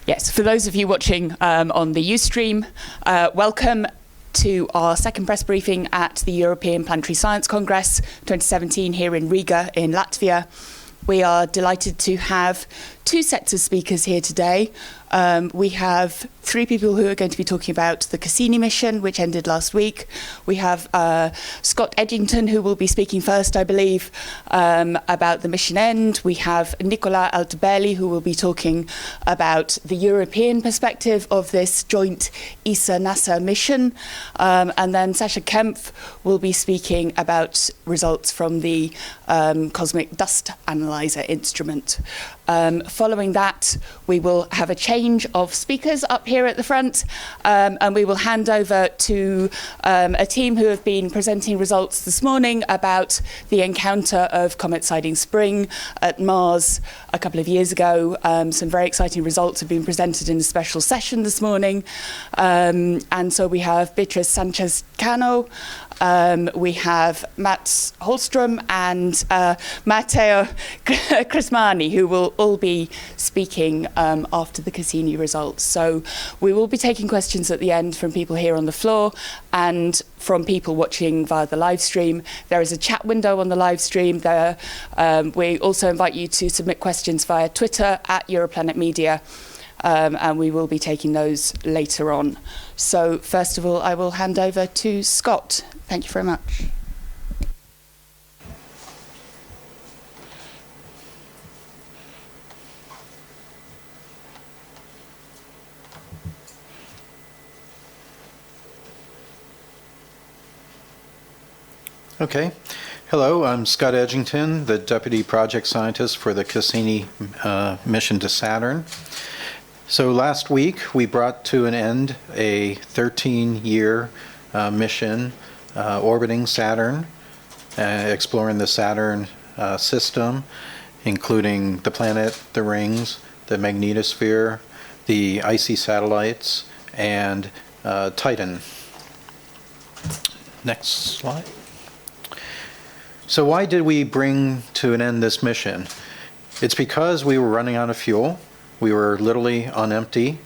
Yes, for those of you watching on the Ustream, welcome to our second press briefing at the European Planetary Science Congress 2017 here in Riga in Latvia. We are delighted to have two sets of speakers here today. We have three people who are going to be talking about the Cassini mission, which ended last week. We have Scott Edgington, who will be speaking first, I believe, about the mission end. We have Nicolas Altobelli, who will be talking about the European perspective of this joint ESA-NASA mission. And then Sascha Kempf will be speaking about results from the Cosmic Dust Analyzer instrument. Following that, we will have a change of speakers up here at the front, and we will hand over to a team who have been presenting results this morning about the encounter of Comet Siding Spring at Mars a couple of years ago. Some very exciting results have been presented in a special session this morning. And so we have Beatriz Sanchez-Cano, we have Holmström and Matteo Crismani, who will all be speaking after the Cassini results. So we will be taking questions at the end from people here on the floor and from people watching via the live stream. There is a chat window on the live stream there. We also invite you to submit questions via Twitter at Europlanet Media. And we will be taking those later on. So first of all, I will hand over to Scott. Thank you very much. Okay. Hello, I'm Scott Edgington, the Deputy Project Scientist for the Cassini mission to Saturn. So last week, we brought to an end a 13-year mission orbiting Saturn, exploring the Saturn system, including the planet, the rings, the magnetosphere, the icy satellites, and Titan. Next slide. So why did we bring to an end this mission? It's because we were running out of fuel. We were literally on empty,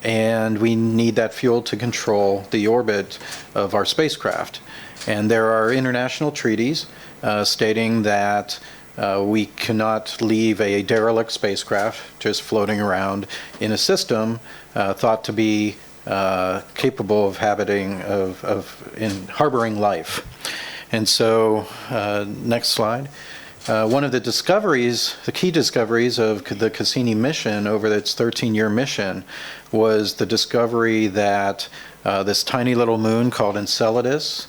and we need that fuel to control the orbit of our spacecraft. And there are international treaties stating that we cannot leave a derelict spacecraft just floating around in a system thought to be capable of harboring life. And so, next slide. One of the discoveries, the key discoveries of the Cassini mission over its 13-year mission was the discovery that this tiny little moon called Enceladus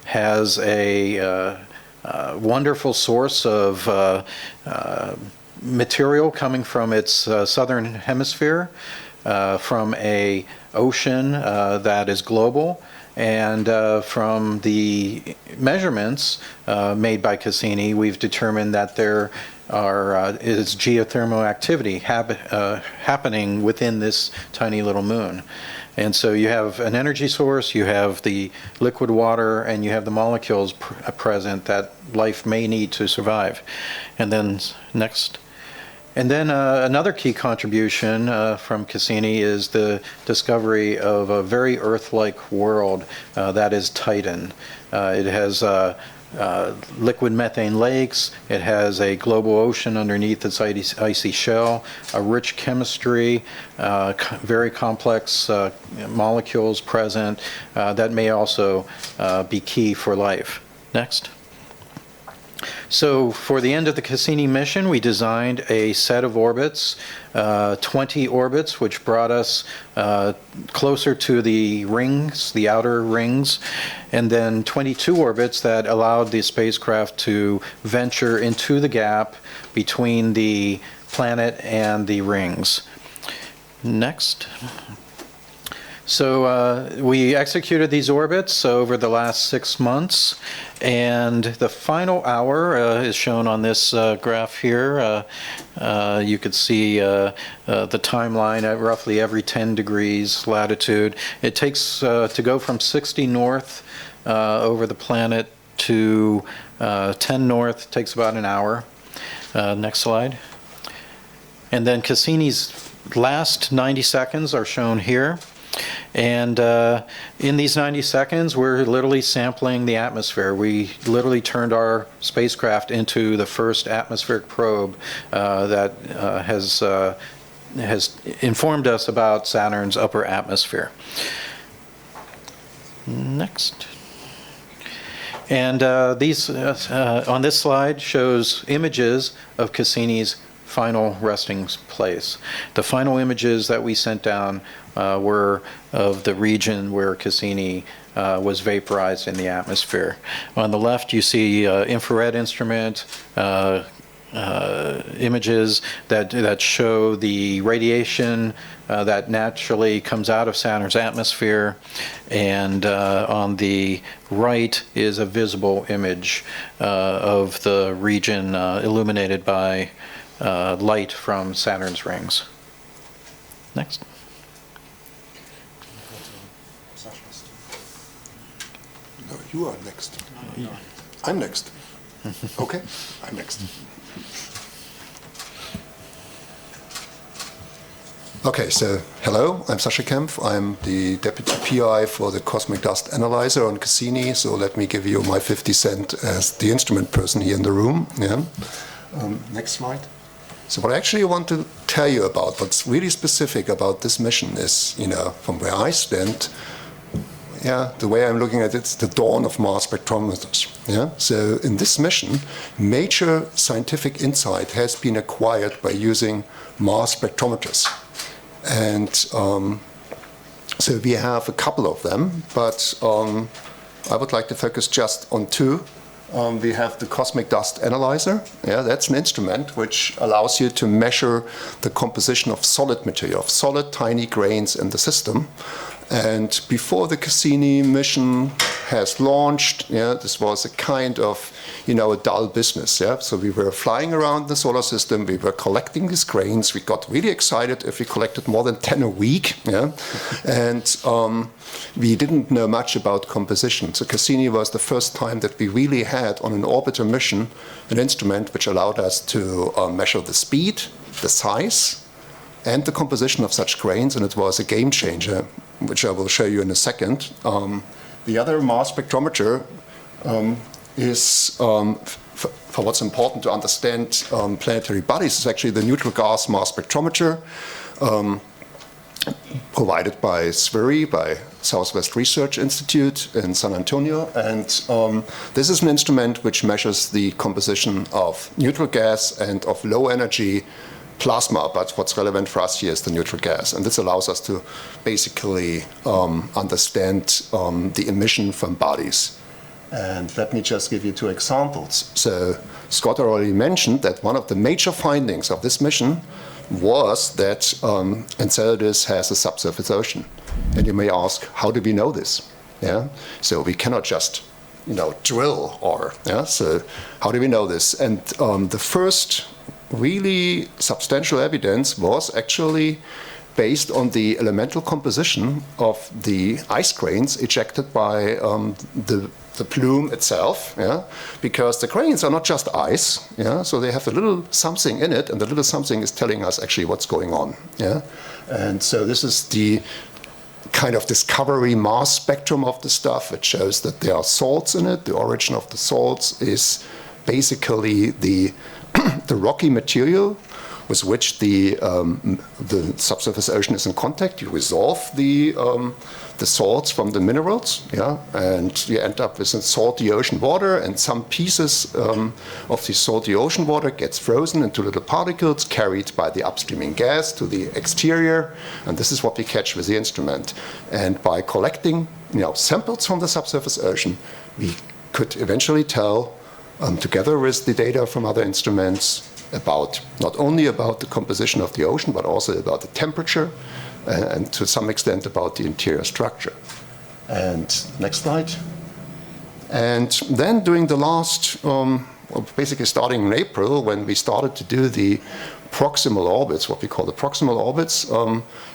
has a wonderful source of material coming from its southern hemisphere, from an ocean that is global. And from the measurements made by Cassini, we've determined that there is geothermal activity happening within this tiny little moon. And so you have an energy source, you have the liquid water, and you have the molecules present that life may need to survive. And then next. And then another key contribution from Cassini is the discovery of a very Earth-like world that is Titan. It has liquid methane lakes, it has a global ocean underneath its icy shell, a rich chemistry, very complex molecules present that may also be key for life. Next. So for the end of the Cassini mission, we designed a set of orbits, 20 orbits, which brought us closer to the rings, the outer rings, and then 22 orbits that allowed the spacecraft to venture into the gap between the planet and the rings. Next. So we executed these orbits over the last 6 months, and the final hour is shown on this graph here. You could see the timeline at roughly every 10 degrees latitude. It takes to go from 60 north over the planet to 10 north takes about an hour. Next slide. And then Cassini's last 90 seconds are shown here. And in these 90 seconds, we're literally sampling the atmosphere. We literally turned our spacecraft into the first atmospheric probe that has informed us about Saturn's upper atmosphere. Next. And these on this slide shows images of Cassini's final resting place. The final images that we sent down were of the region where Cassini was vaporized in the atmosphere. On the left, you see infrared instrument images that show the radiation that naturally comes out of Saturn's atmosphere, and on the right is a visible image of the region illuminated by light from Saturn's rings. Next. No, you are next. I'm next. Okay, I'm next. Okay, so hello, I'm Sascha Kempf. I'm the deputy PI for the cosmic dust analyzer on Cassini. So let me give you my 50 cents as the instrument person here in the room. Yeah. Next slide. So what I actually want to tell you about, what's really specific about this mission is, from where I stand, the way I'm looking at it, it's the dawn of mass spectrometers. Yeah? So in this mission, major scientific insight has been acquired by using mass spectrometers. And so we have a couple of them, but I would like to focus just on two. We have the cosmic dust analyzer. Yeah, that's an instrument which allows you to measure the composition of solid material, of solid tiny grains in the system. And before the Cassini mission has launched, this was a kind of, a dull business. Yeah? So we were flying around the solar system, we were collecting these grains, we got really excited if we collected more than 10 a week. Yeah? And we didn't know much about composition. So Cassini was the first time that we really had on an orbiter mission an instrument which allowed us to measure the speed, the size, and the composition of such grains, and it was a game changer, which I will show you in a second. The other mass spectrometer is, for what's important to understand planetary bodies, is actually the neutral gas mass spectrometer provided by SWIRI, by Southwest Research Institute in San Antonio. And this is an instrument which measures the composition of neutral gas and of low energy plasma, but what's relevant for us here is the neutral gas. And this allows us to basically understand the emission from bodies. And let me just give you two examples. So Scott already mentioned that one of the major findings of this mission was that Enceladus has a subsurface ocean. And you may ask, how do we know this? Yeah? So we cannot just drill or, so how do we know this? And the first really substantial evidence was actually based on the elemental composition of the ice grains ejected by the plume itself, because the grains are not just ice, so they have a little something in it, and the little something is telling us actually what's going on. And so this is the kind of discovery mass spectrum of the stuff. It shows that there are salts in it. The origin of the salts is basically the rocky material with which the subsurface ocean is in contact. You resolve the salts from the minerals, and you end up with a salty ocean water, and some pieces of the salty ocean water gets frozen into little particles carried by the upstreaming gas to the exterior, and this is what we catch with the instrument. And by collecting samples from the subsurface ocean, we could eventually tell, together with the data from other instruments, about not only about the composition of the ocean, but also about the temperature, and to some extent about the interior structure. And next slide. And then during the last, basically starting in April, when we started to do the proximal orbits, what we call the proximal orbits,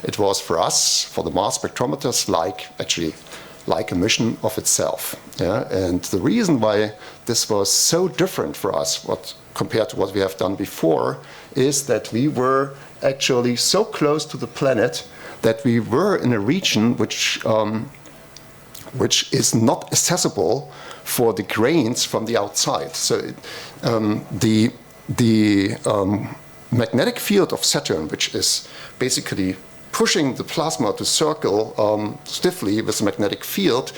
it was for us, for the mass spectrometers, like actually like emission of itself. Yeah? And the reason why this was so different for us compared to what we have done before is that we were actually so close to the planet that we were in a region which is not accessible for the grains from the outside. So the magnetic field of Saturn, which is basically pushing the plasma to circle stiffly with the magnetic field,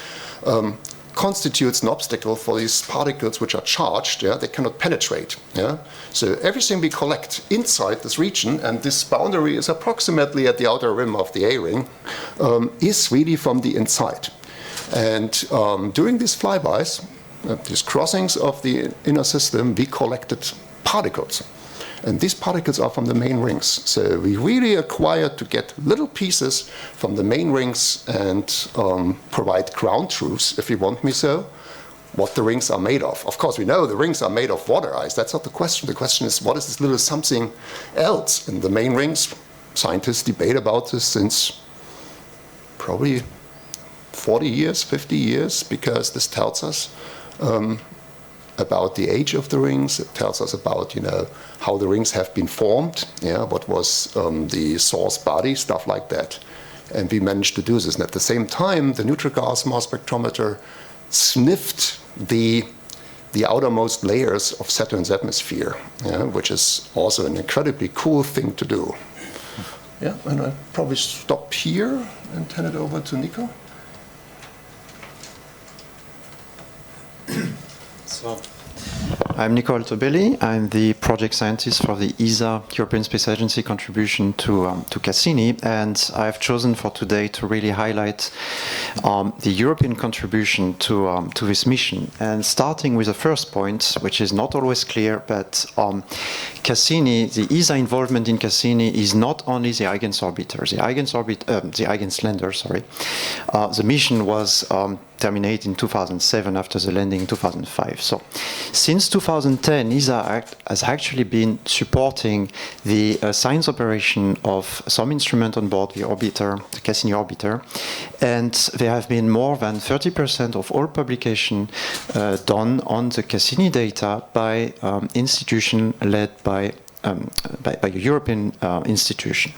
constitutes an obstacle for these particles which are charged. Yeah? They cannot penetrate. Yeah? So everything we collect inside this region, and this boundary is approximately at the outer rim of the A-ring, is really from the inside. And during these flybys, these crossings of the inner system, we collected particles. And these particles are from the main rings. So we really acquired to get little pieces from the main rings and provide ground truths, if you want me so, what the rings are made of. Of course, we know the rings are made of water ice. That's not the question. The question is, what is this little something else in the main rings? Scientists debate about this since probably 40 years, 50 years, because this tells us about the age of the rings. It tells us about, how the rings have been formed, what was the source body, stuff like that. And we managed to do this. And at the same time, the neutral gas mass spectrometer sniffed the outermost layers of Saturn's atmosphere, which is also an incredibly cool thing to do. Yeah, and I'll probably stop here and turn it over to Nico. So, I'm Nicolas Altobelli. I'm the project scientist for the ESA, European Space Agency contribution to Cassini, and I've chosen for today to really highlight the European contribution to this mission. And starting with the first point, which is not always clear, but Cassini, the ESA involvement in Cassini is not only the Huygens orbiter, the Huygens lander, sorry. The mission was terminated in 2007 after the landing in 2005. So since 2010, ESA has actually been supporting the science operation of some instrument on board the orbiter, the Cassini orbiter, and there have been more than 30% of all publication done on the Cassini data by institution led by a European institution.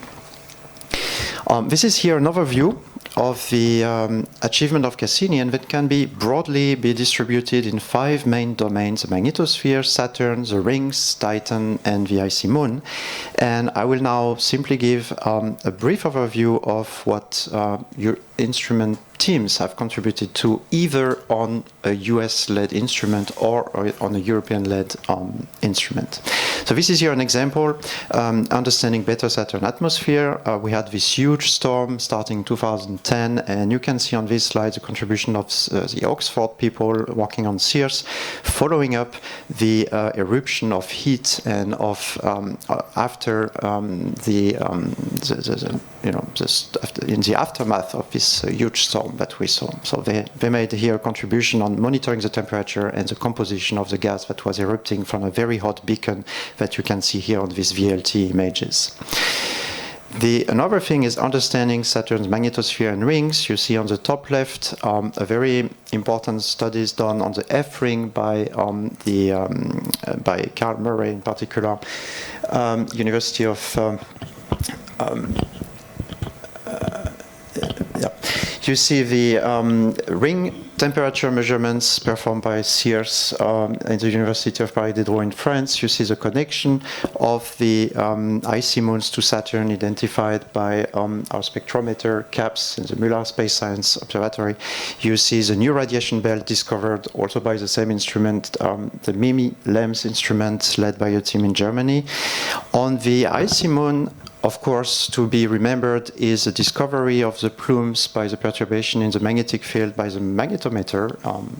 This is here an overview of the achievement of Cassini, and that can be broadly distributed in 5 main domains: the magnetosphere, Saturn, the rings, Titan, and the icy moon. And I will now simply give a brief overview of what your instrument teams have contributed to, either on a US-led instrument or on a European-led instrument. So this is here an example, understanding better Saturn atmosphere. We had this huge storm starting in 2010, and you can see on this slide the contribution of the Oxford people working on Sears, following up the eruption of heat and of after in the aftermath of this huge storm that we saw. So they made here a contribution on monitoring the temperature and the composition of the gas that was erupting from a very hot beacon that you can see here on these VLT images. Another thing is understanding Saturn's magnetosphere and rings. You see on the top left a very important studies done on the F ring by Carl Murray in particular, University of You see the ring temperature measurements performed by Sears in the University of Paris Diderot in France. You see the connection of the icy moons to Saturn identified by our spectrometer CAPS in the Muller Space Science Observatory. You see the new radiation belt discovered also by the same instrument, the MIMI-LEMS instrument led by a team in Germany. On the icy moon, of course, to be remembered is the discovery of the plumes by the perturbation in the magnetic field by the magnetometer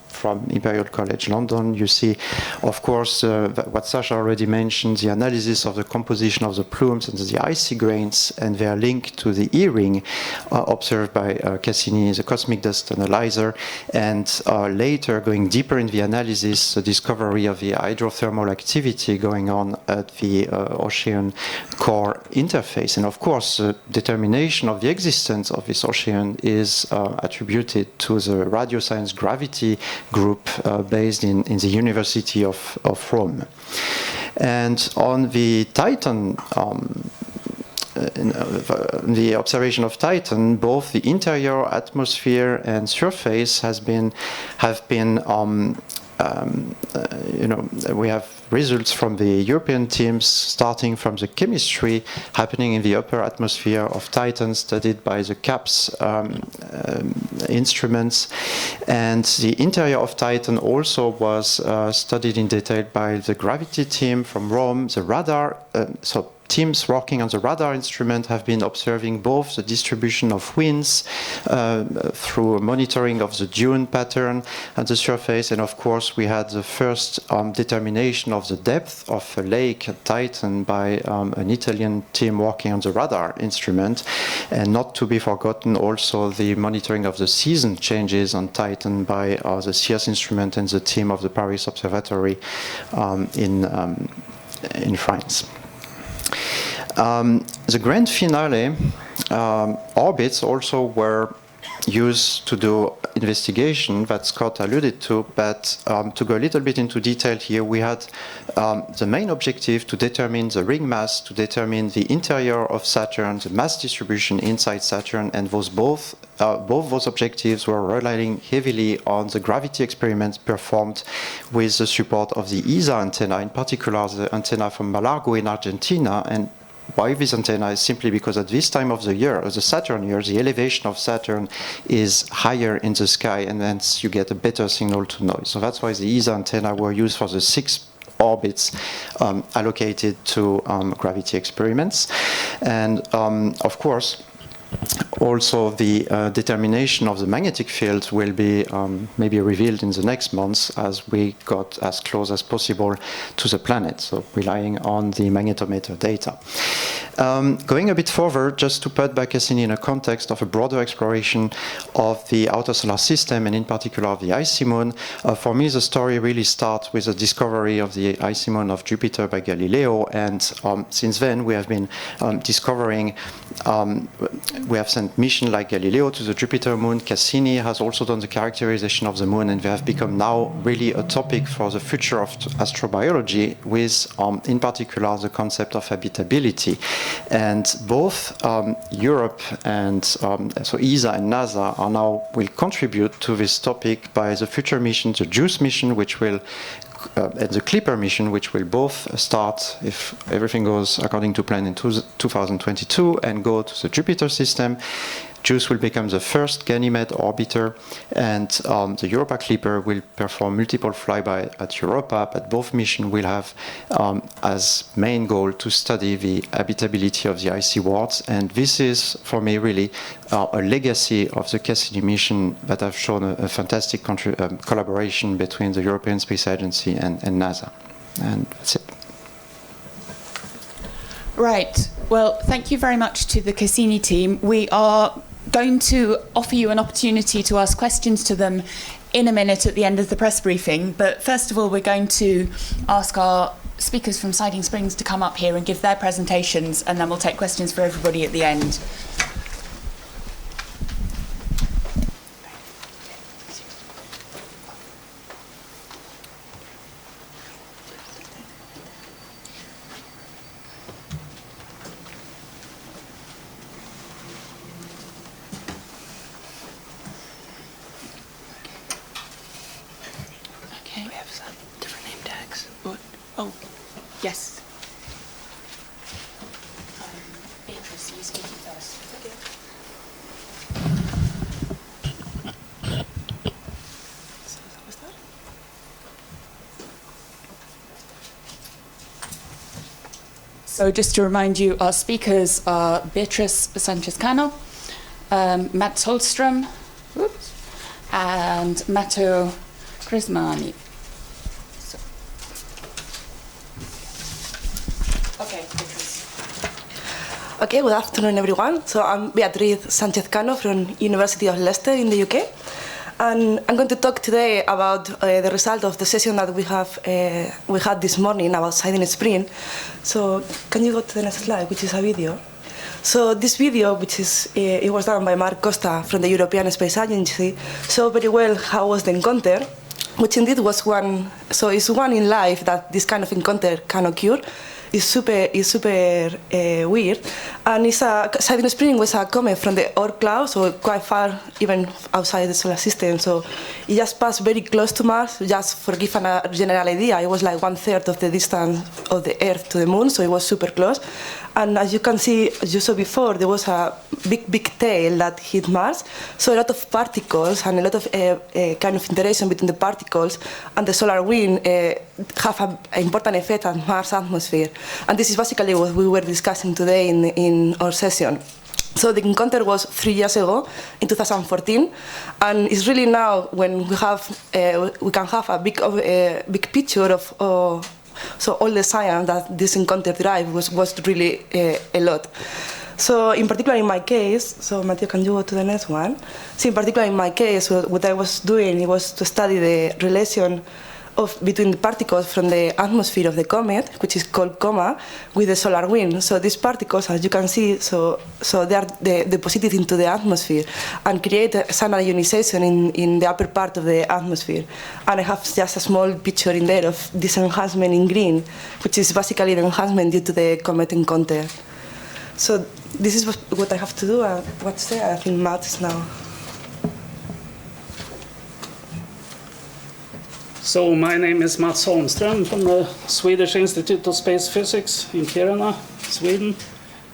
from Imperial College London. You see, of course, what Sascha already mentioned, the analysis of the composition of the plumes and the icy grains and their link to the E-ring observed by Cassini, the cosmic dust analyzer, and later going deeper in the analysis, the discovery of the hydrothermal activity going on at the ocean core interface surface. And of course, the determination of the existence of this ocean is attributed to the radioscience gravity group based in the University of Rome. And on the Titan, in the observation of Titan, both the interior atmosphere and surface have been we have results from the European teams starting from the chemistry happening in the upper atmosphere of Titan, studied by the CAPS instruments. And the interior of Titan also was studied in detail by the gravity team from Rome. The radar, teams working on the radar instrument have been observing both the distribution of winds through monitoring of the dune pattern at the surface, and of course we had the first determination of the depth of a lake at Titan by an Italian team working on the radar instrument, and not to be forgotten also the monitoring of the season changes on Titan by the CIAS instrument and the team of the Paris Observatory in France. The grand finale orbits also were used to do investigation that Scott alluded to, but to go a little bit into detail here, we had the main objective to determine the ring mass, to determine the interior of Saturn, the mass distribution inside Saturn, and both those objectives were relying heavily on the gravity experiments performed with the support of the ESA antenna, in particular the antenna from Malargüe in Argentina. And why this antenna is simply because at this time of the year, the Saturn year, the elevation of Saturn is higher in the sky, and hence you get a better signal to noise. So that's why the ESA antenna were used for the 6 orbits allocated to gravity experiments. And of course, also the determination of the magnetic field will be maybe revealed in the next months as we got as close as possible to the planet, so relying on the magnetometer data. Going a bit further, just to put back Cassini in a context of a broader exploration of the outer solar system, and in particular of the icy moon, for me the story really starts with the discovery of the icy moon of Jupiter by Galileo, and since then we have been discovering, we have sent missions like Galileo to the Jupiter moon. Cassini has also done the characterization of the moon, and they have become now really a topic for the future of astrobiology with, in particular, the concept of habitability. And both Europe and so ESA and NASA are now will contribute to this topic by the future mission, the JUICE mission, which will and the Clipper mission, which will both start, if everything goes according to plan, in 2022 and go to the Jupiter system. JUICE will become the first Ganymede orbiter, and the Europa Clipper will perform multiple flyby at Europa, but both missions will have as main goal to study the habitability of the icy worlds. And this is, for me, really a legacy of the Cassini mission that have shown a fantastic collaboration between the European Space Agency and NASA. And that's it. Right. Well, thank you very much to the Cassini team. We are going to offer you an opportunity to ask questions to them in a minute at the end of the press briefing. But first of all, we're going to ask our speakers from Siding Springs to come up here and give their presentations, and then we'll take questions for everybody at the end. Oh, yes. Beatriz, you speak first. So just to remind you, our speakers are Beatriz Sanchez-Cano, Matt Holmström, and Matteo Crismani. Okay, good afternoon, everyone. So I'm Beatriz Sanchez-Cano from University of Leicester in the UK. And I'm going to talk today about the result of the session that we had this morning about Siding Spring. So can you go to the next slide, which is a video? So this video, which is it was done by Mark Costa from the European Space Agency, showed very well how was the encounter, which indeed was one. So it's one in life that this kind of encounter can occur. It's super weird, and it's Siding Spring was a comet from the Oort cloud, so quite far, even outside the solar system. So it just passed very close to Mars. Just for give a general idea, it was like 1/3 of the distance of the Earth to the Moon, so it was super close. And as you can see, as you saw before, there was a big tail that hit Mars. So a lot of particles and a lot of kind of interaction between the particles and the solar wind have an important effect on Mars' atmosphere. And this is basically what we were discussing today in our session. So the encounter was 3 years ago, in 2014, and it's really now when we can have a big picture of so all the science that this encounter derived was really a lot. So in particular in my case, so Matteo, can you go to the next one? So in particular in my case, what I was doing, it was to study the relation between the particles from the atmosphere of the comet, which is called coma, with the solar wind. So these particles, as you can see, so they are deposited into the atmosphere and create some ionization in the upper part of the atmosphere. And I have just a small picture in there of this enhancement in green, which is basically the enhancement due to the comet encounter. So this is what I have to do. What's there? I think Matt is now. So my name is Mats Holmström from the Swedish Institute of Space Physics in Kiruna, Sweden,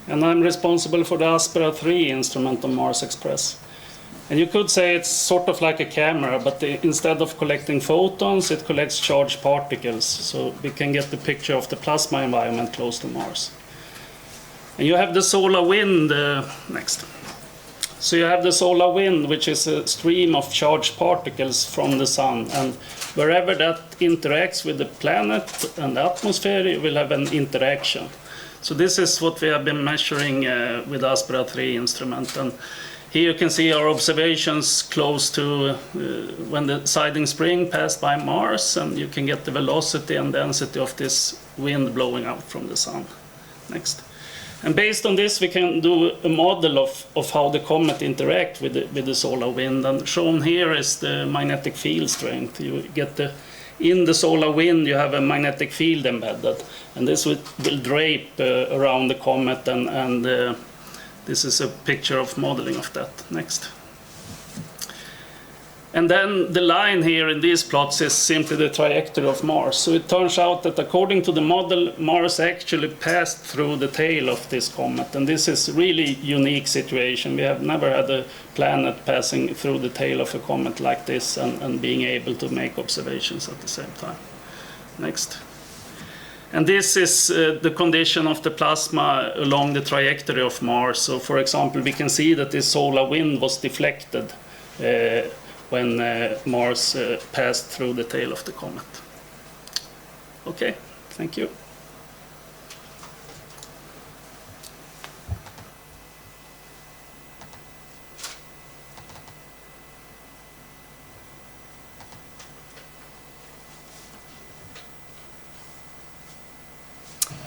and I'm responsible for the Aspera-3 instrument on Mars Express. And you could say it's sort of like a camera, but instead of collecting photons, it collects charged particles, so we can get the picture of the plasma environment close to Mars. And you have the solar wind, next. So you have the solar wind, which is a stream of charged particles from the sun, and wherever that interacts with the planet and the atmosphere, you will have an interaction. So this is what we have been measuring with the Aspera-3 instrument. And here you can see our observations close to when the Siding Spring passed by Mars, and you can get the velocity and density of this wind blowing out from the sun. Next. And based on this, we can do a model of how the comet interact with the solar wind. And shown here is the magnetic field strength. You get in the solar wind, you have a magnetic field embedded. And this will drape around the comet. And this is a picture of modeling of that. Next. And then the line here in these plots is simply the trajectory of Mars. So it turns out that according to the model, Mars actually passed through the tail of this comet. And this is a really unique situation. We have never had a planet passing through the tail of a comet like this and being able to make observations at the same time. Next. And this is the condition of the plasma along the trajectory of Mars. So for example, we can see that this solar wind was deflected when Mars passed through the tail of the comet. Okay, thank you.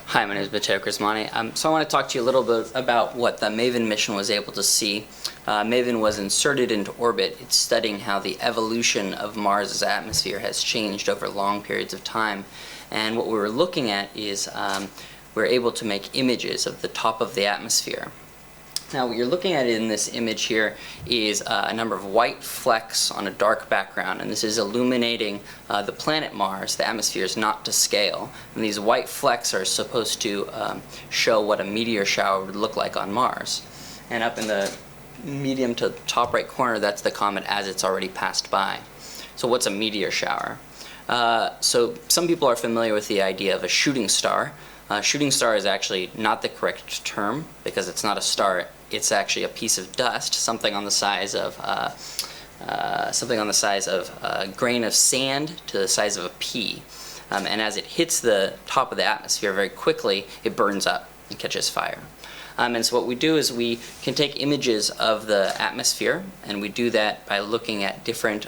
Hi, my name is Matteo Crismani. So I want to talk to you a little bit about what the MAVEN mission was able to see. MAVEN was inserted into orbit. It's studying how the evolution of Mars' atmosphere has changed over long periods of time. And what we were looking at is we're able to make images of the top of the atmosphere. Now what you're looking at in this image here is a number of white flecks on a dark background, and this is illuminating the planet Mars. The atmosphere is not to scale, and these white flecks are supposed to show what a meteor shower would look like on Mars. And up in the medium to top right corner, that's the comet as it's already passed by. So what's a meteor shower? So some people are familiar with the idea of a shooting star. Shooting star is actually not the correct term because it's not a star. It's actually a piece of dust, something on the size of a grain of sand to the size of a pea. And as it hits the top of the atmosphere very quickly, it burns up and catches fire. And so what we do is we can take images of the atmosphere, and we do that by looking at different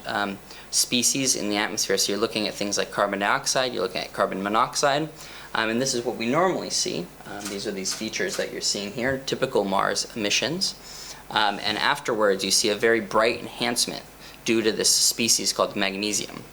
species in the atmosphere. So you're looking at things like carbon dioxide, you're looking at carbon monoxide, And this is what we normally see. These are these features that you're seeing here, typical Mars emissions. And afterwards, you see a very bright enhancement due to this species called magnesium.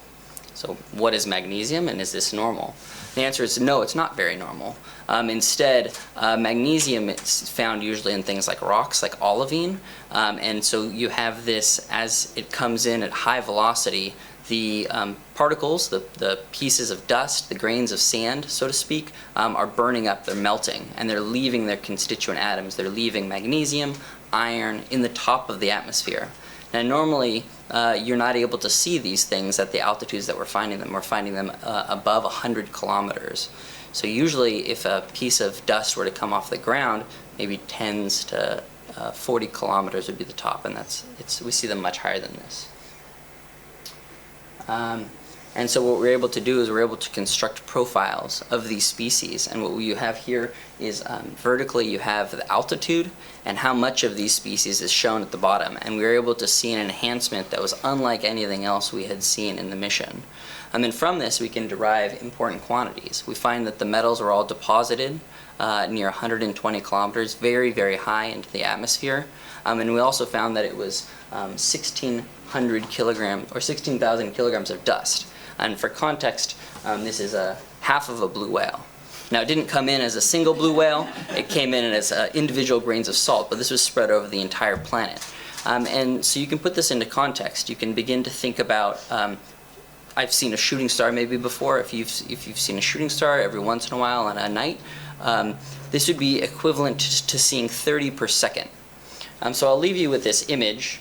So what is magnesium, and is this normal? The answer is no, it's not very normal. Instead, magnesium is found usually in things like rocks, like olivine. And so you have this, as it comes in at high velocity, the particles, the pieces of dust, the grains of sand, so to speak, are burning up, they're melting, and they're leaving their constituent atoms. They're leaving magnesium, iron in the top of the atmosphere. Now normally, you're not able to see these things at the altitudes that we're finding them. We're finding them above 100 kilometers. So usually if a piece of dust were to come off the ground, maybe 10s to 40 kilometers would be the top, and we see them much higher than this. And so what we're able to do is we're able to construct profiles of these species. And what you have here is vertically you have the altitude and how much of these species is shown at the bottom. And we were able to see an enhancement that was unlike anything else we had seen in the mission. And then from this we can derive important quantities. We find that the metals are all deposited near 120 kilometers, very, very high into the atmosphere. And we also found that it was 1,600 kilograms or 16,000 kilograms of dust. And for context, this is half of a blue whale. Now, it didn't come in as a single blue whale. It came in as individual grains of salt, but this was spread over the entire planet. And so you can put this into context. You can begin to think about, I've seen a shooting star maybe before. If you've seen a shooting star every once in a while on a night, this would be equivalent to seeing 30 per second. So I'll leave you with this image,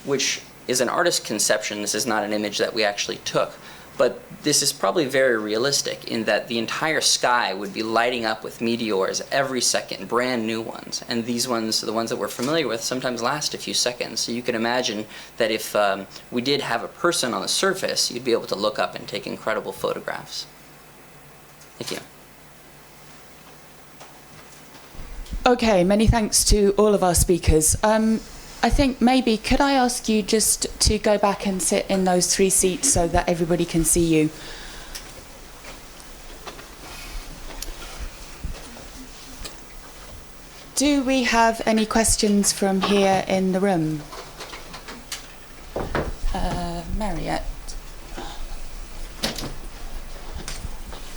which is an artist's conception. This is not an image that we actually took. But this is probably very realistic in that the entire sky would be lighting up with meteors every second, brand new ones. And these ones, the ones that we're familiar with, sometimes last a few seconds. So you can imagine that if we did have a person on the surface, you'd be able to look up and take incredible photographs. Thank you. Okay, many thanks to all of our speakers. I think maybe, could I ask you just to go back and sit in those 3 seats so that everybody can see you? Do we have any questions from here in the room? Mariette.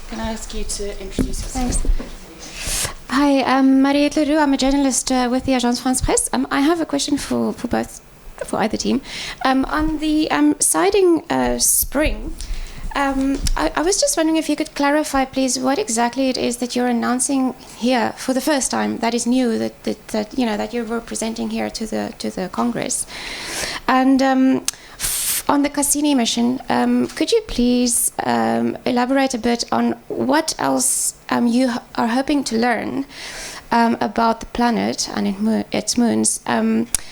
Can I ask you to introduce yourself? Thanks. Hi, I'm Mariette Leroux. I'm a journalist with the Agence France-Presse. I have a question for either team. On the siding spring, I was just wondering if you could clarify, please, what exactly it is that you're announcing here for the first time that is new, that you were presenting here to the Congress. And on the Cassini mission, could you please elaborate a bit on what else you are hoping to learn about the planet and its moons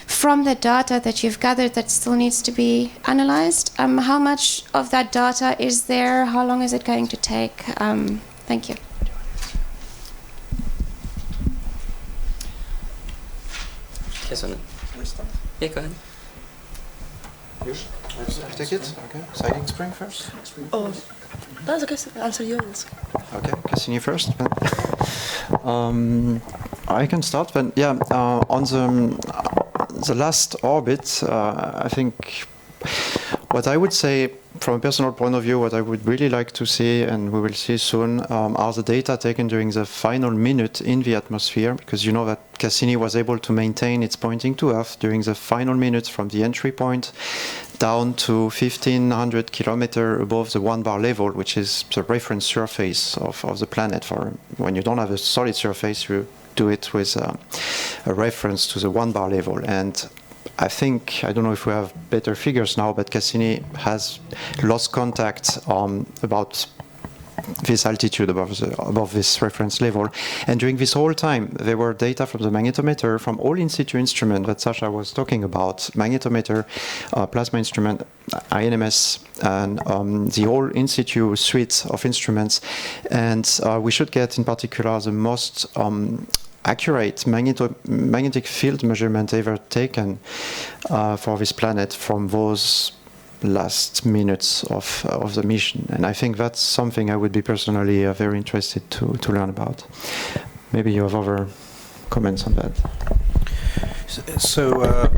from the data that you've gathered that still needs to be analyzed? How much of that data is there? How long is it going to take? Thank you. Yeah, go ahead. Take it. Okay. Siding spring first. Oh, that's okay. Answer yours. Okay, Cassini first. I can start. But yeah, on the last orbit, I think what I would say from a personal point of view, what I would really like to see, and we will see soon, are the data taken during the final minute in the atmosphere, because you know that Cassini was able to maintain its pointing to Earth during the final minutes from the entry point down to 1,500 kilometers above the 1 bar level, which is the reference surface of the planet. For when you don't have a solid surface, you do it with a reference to the 1 bar level. And I think, I don't know if we have better figures now, but Cassini has lost contact about this altitude above this reference level. And during this whole time, there were data from the magnetometer, from all in-situ instruments that Sascha was talking about, magnetometer, plasma instrument, INMS, and the whole in-situ suite of instruments. And we should get, in particular, the most accurate magnetic field measurement ever taken for this planet from those last minutes of the mission. And I think that's something I would be personally very interested to learn about. Maybe you have other comments on that. So,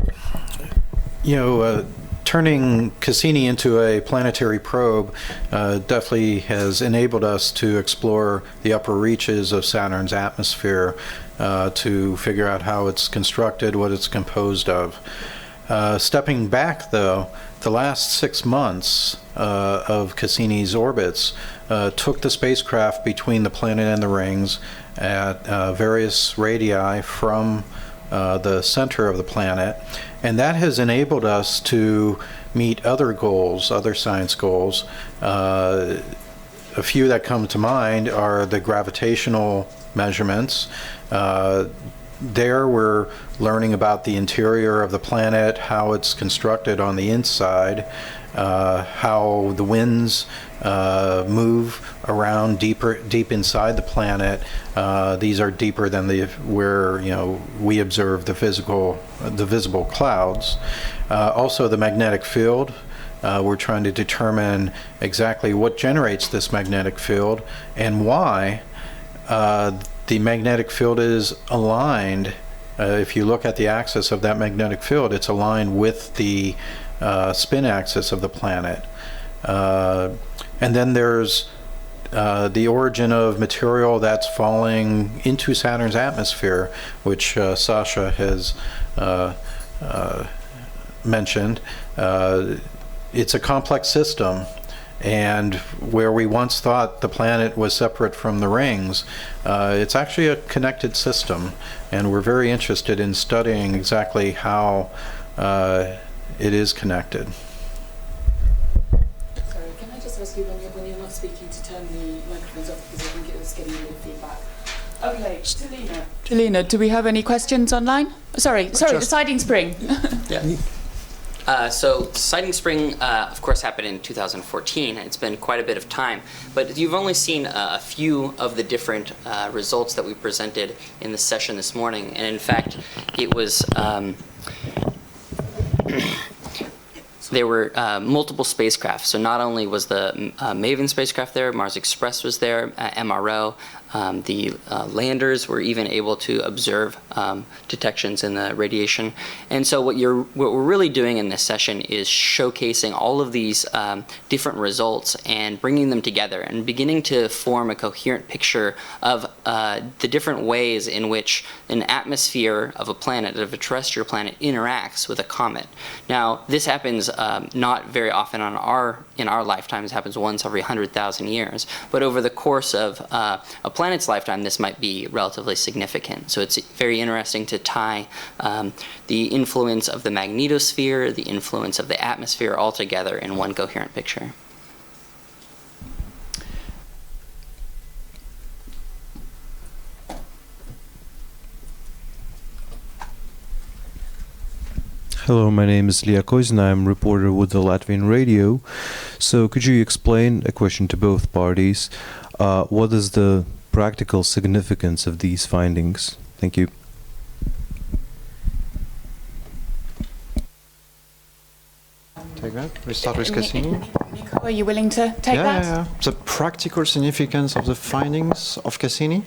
turning Cassini into a planetary probe definitely has enabled us to explore the upper reaches of Saturn's atmosphere to figure out how it's constructed, what it's composed of. Stepping back, though, the last 6 months of Cassini's orbits took the spacecraft between the planet and the rings at various radii from the center of the planet, and that has enabled us to meet other goals, other science goals. A few that come to mind are the gravitational measurements. There we're learning about the interior of the planet, how it's constructed on the inside, how the winds move around deep inside the planet. These are deeper than where we observe the visible clouds. Also, the magnetic field. We're trying to determine exactly what generates this magnetic field and why the magnetic field is aligned. If you look at the axis of that magnetic field, it's aligned with the spin axis of the planet. And then there's the origin of material that's falling into Saturn's atmosphere, which Sascha has mentioned. It's a complex system, and where we once thought the planet was separate from the rings, it's actually a connected system, and we're very interested in studying exactly how it is connected. Sorry, can I just ask you when you're not speaking to turn the microphones off, because I think it was getting a bit of feedback. Okay, Talina, do we have any questions online? Sorry, the siding spring. Yeah. So Siding Spring, of course, happened in 2014, and it's been quite a bit of time. But you've only seen a few of the different results that we presented in the session this morning. And in fact, it was there were multiple spacecraft. So not only was the MAVEN spacecraft there, Mars Express was there, MRO. The landers were even able to observe detections in the radiation. And so what we're really doing in this session is showcasing all of these different results and bringing them together and beginning to form a coherent picture of the different ways in which an atmosphere of a planet, of a terrestrial planet, interacts with a comet. Now, this happens not very often in our lifetimes. It happens once every 100,000 years. But over the course of a planet's lifetime, this might be relatively significant. So it's very interesting to tie the influence of the magnetosphere, the influence of the atmosphere all together in one coherent picture. Hello, my name is Liakos and I'm a reporter with the Latvian radio. So could you explain, a question to both parties, what is the practical significance of these findings? Thank you. Take that. We start with Cassini. Nicolas, are you willing to take that? Yeah. The practical significance of the findings of Cassini?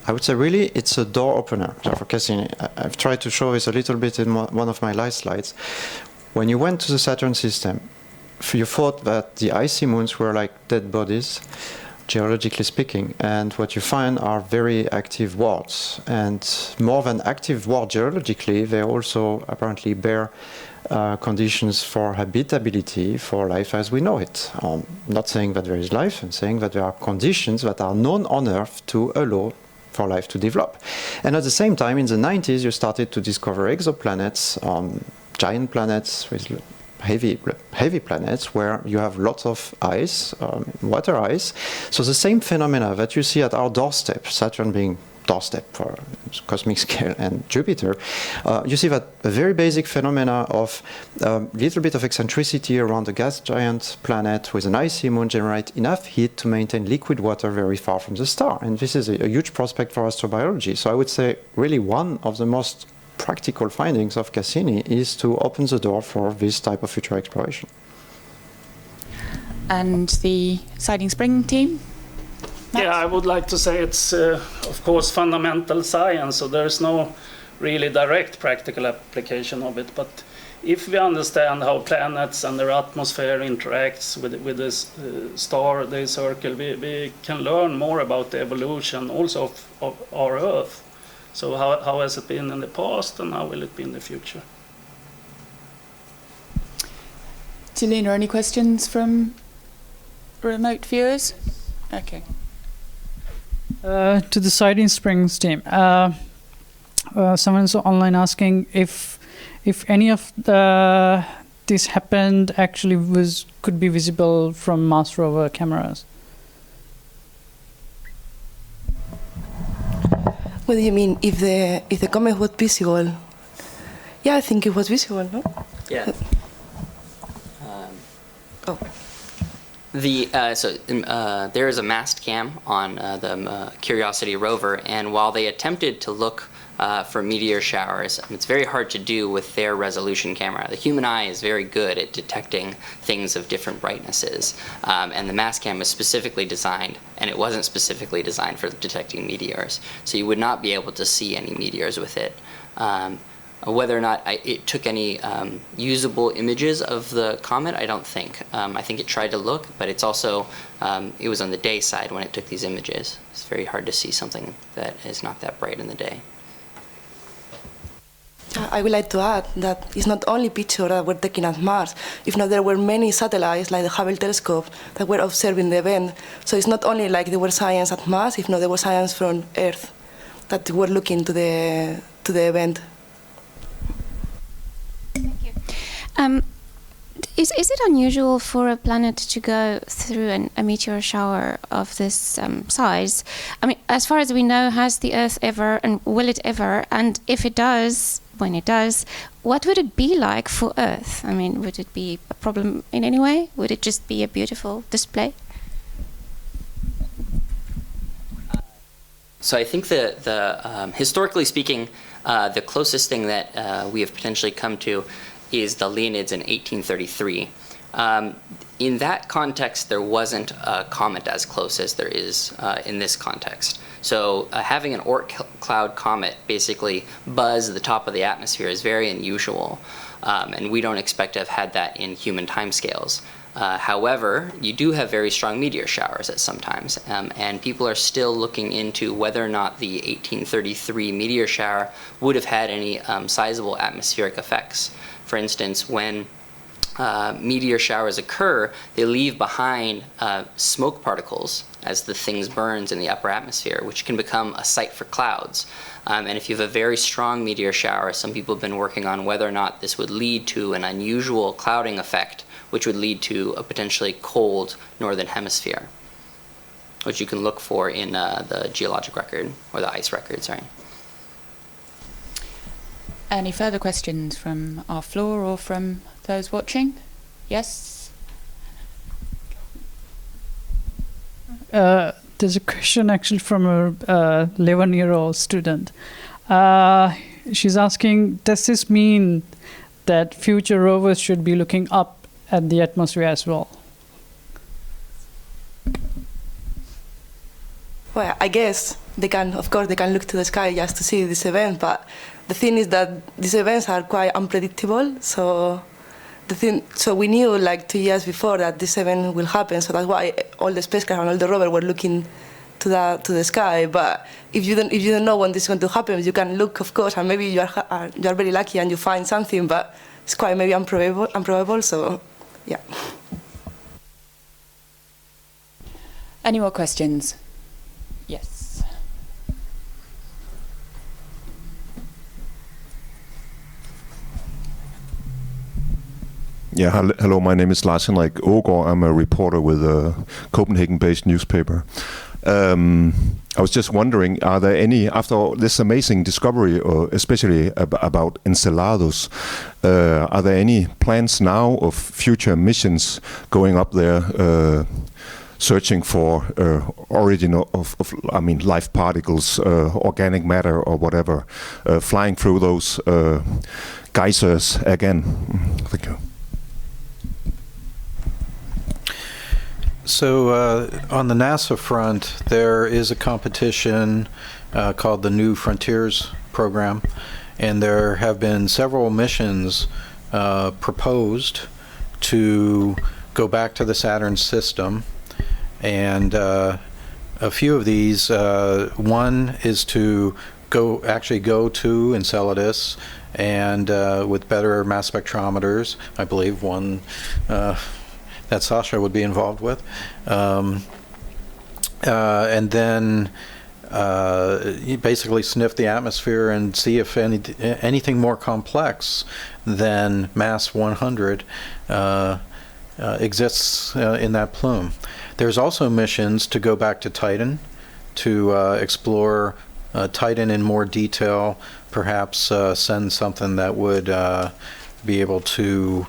I would say really it's a door opener for Cassini. I've tried to show this a little bit in one of my last slides. When you went to the Saturn system, you thought that the icy moons were like dead bodies, geologically speaking, and what you find are very active worlds. And more than active worlds geologically, they also apparently bear conditions for habitability for life as we know it. I'm not saying that there is life, I'm saying that there are conditions that are known on Earth to allow for life to develop. And at the same time, in the 90s, you started to discover exoplanets, giant planets with heavy planets where you have lots of ice, water ice. So the same phenomena that you see at our doorstep, Saturn being doorstep for cosmic scale and Jupiter, you see that a very basic phenomena of a little bit of eccentricity around a gas giant planet with an icy moon generate enough heat to maintain liquid water very far from the star. And this is a huge prospect for astrobiology. So I would say really one of the most practical findings of Cassini is to open the door for this type of future exploration. And the Siding Spring team? Matt? Yeah, I would like to say it's, of course, fundamental science, so there is no really direct practical application of it. But if we understand how planets and their atmosphere interacts with this star they circle, we can learn more about the evolution also of our Earth. So how has it been in the past and how will it be in the future? Tilina, any questions from remote viewers? Okay. To the Siding Springs team, someone's online asking if any of this happened actually could be visible from Mars rover cameras. What do you mean? If the comet was visible? Yeah, I think it was visible, no? Yeah. Oh. There is a mast cam on the Curiosity rover, and while they attempted to look for meteor showers, it's very hard to do with their resolution camera. The human eye is very good at detecting things of different brightnesses, and the mast cam is specifically designed, and it wasn't specifically designed for detecting meteors, so you would not be able to see any meteors with it. Whether or not it took any usable images of the comet, I don't think. I think it tried to look, but it's also, it was on the day side when it took these images. It's very hard to see something that is not that bright in the day. I would like to add that it's not only pictures that were taken at Mars. If not, there were many satellites, like the Hubble telescope, that were observing the event. So it's not only like there were science at Mars, if not, there was science from Earth that were looking to the event. Is it unusual for a planet to go through a meteor shower of this size? I mean, as far as we know, has the Earth ever, and will it ever? And if it does, when it does, what would it be like for Earth? I mean, would it be a problem in any way? Would it just be a beautiful display? So I think the historically speaking, the closest thing that we have potentially come to is the Leonids in 1833. In that context, there wasn't a comet as close as there is in this context. So having an Oort cloud comet basically buzz the top of the atmosphere is very unusual, and we don't expect to have had that in human timescales. However, you do have very strong meteor showers at some times, and people are still looking into whether or not the 1833 meteor shower would have had any sizable atmospheric effects. For instance, when meteor showers occur, they leave behind smoke particles as the things burns in the upper atmosphere, which can become a site for clouds. And if you have a very strong meteor shower, some people have been working on whether or not this would lead to an unusual clouding effect, which would lead to a potentially cold northern hemisphere, which you can look for in the geologic record, or the ice record, sorry. Any further questions from our floor or from those watching? Yes? There's a question actually from a 11-year-old student. She's asking, does this mean that future rovers should be looking up at the atmosphere as well? Well, I guess they can, of course, they can look to the sky just to see this event, but the thing is that these events are quite unpredictable, so we knew like 2 years before that this event will happen, so that's why all the spacecraft and all the rovers were looking to the sky. But if you don't know when this is going to happen, you can look, of course, and maybe you are very lucky and you find something, but it's quite maybe improbable. So, yeah. Any more questions? Yes. Yeah, hello, my name is Lars Henrik Aagaard. I'm a reporter with a Copenhagen-based newspaper. I was just wondering, are there any, after this amazing discovery, especially about Enceladus, are there any plans now of future missions going up there searching for origin of life particles, organic matter or whatever, flying through those geysers again. Thank you. So on the NASA front, there is a competition called the New Frontiers program, and there have been several missions proposed to go back to the Saturn system, and a few of these, one is to actually go to Enceladus, and with better mass spectrometers, I believe one that Sascha would be involved with, and then you basically sniff the atmosphere and see if anything more complex than mass 100 exists in that plume. There's also missions to go back to Titan to explore Titan in more detail, perhaps send something that would be able to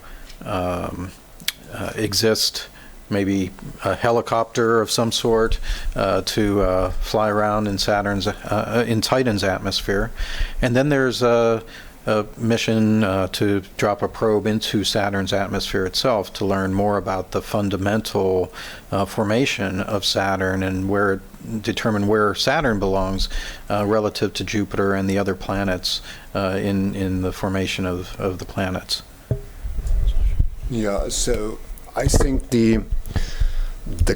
exist, maybe a helicopter of some sort to fly around in in Titan's atmosphere. And then there's a mission to drop a probe into Saturn's atmosphere itself to learn more about the fundamental formation of Saturn and determine where Saturn belongs relative to Jupiter and the other planets in the formation of the planets. Yeah, so I think the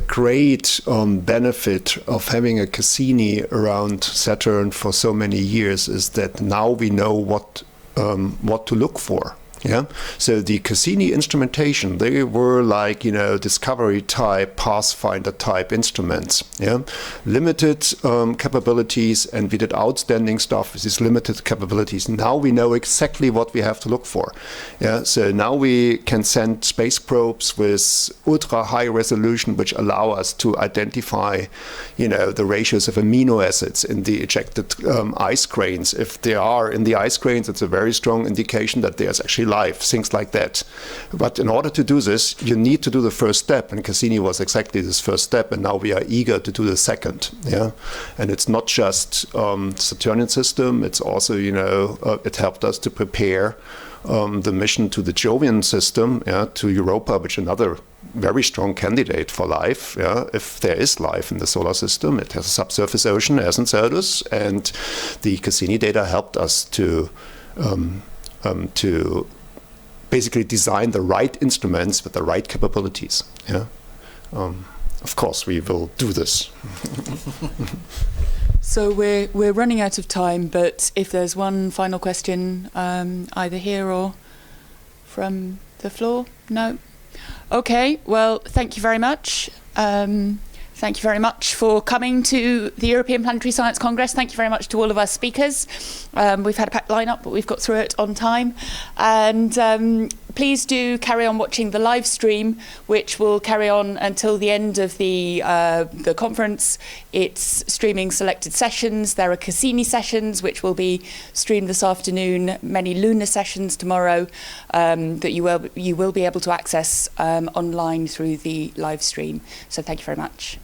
great benefit of having a Cassini around Saturn for so many years is that now we know what to look for. Yeah, so the Cassini instrumentation, they were like, discovery type, pathfinder type instruments. Yeah, limited capabilities, and we did outstanding stuff with these limited capabilities. Now we know exactly what we have to look for. Yeah, so now we can send space probes with ultra high resolution, which allow us to identify, the ratios of amino acids in the ejected ice grains. If they are in the ice grains, it's a very strong indication that there's actually life, things like that. But in order to do this, you need to do the first step, and Cassini was exactly this first step, and now we are eager to do the second. Yeah, and it's not just Saturnian system, it's also, it helped us to prepare the mission to the Jovian system, to Europa, which is another very strong candidate for life. Yeah, if there is life in the solar system, it has a subsurface ocean as Enceladus, and the Cassini data helped us to basically design the right instruments with the right capabilities. Yeah, of course we will do this. So we're running out of time, but if there's one final question, either here or from the floor, no. Okay. Well, thank you very much. Thank you very much for coming to the European Planetary Science Congress. Thank you very much to all of our speakers. We've had a packed lineup, but we've got through it on time. And please do carry on watching the live stream, which will carry on until the end of the conference. It's streaming selected sessions. There are Cassini sessions, which will be streamed this afternoon. Many lunar sessions tomorrow that you will be able to access online through the live stream. So thank you very much.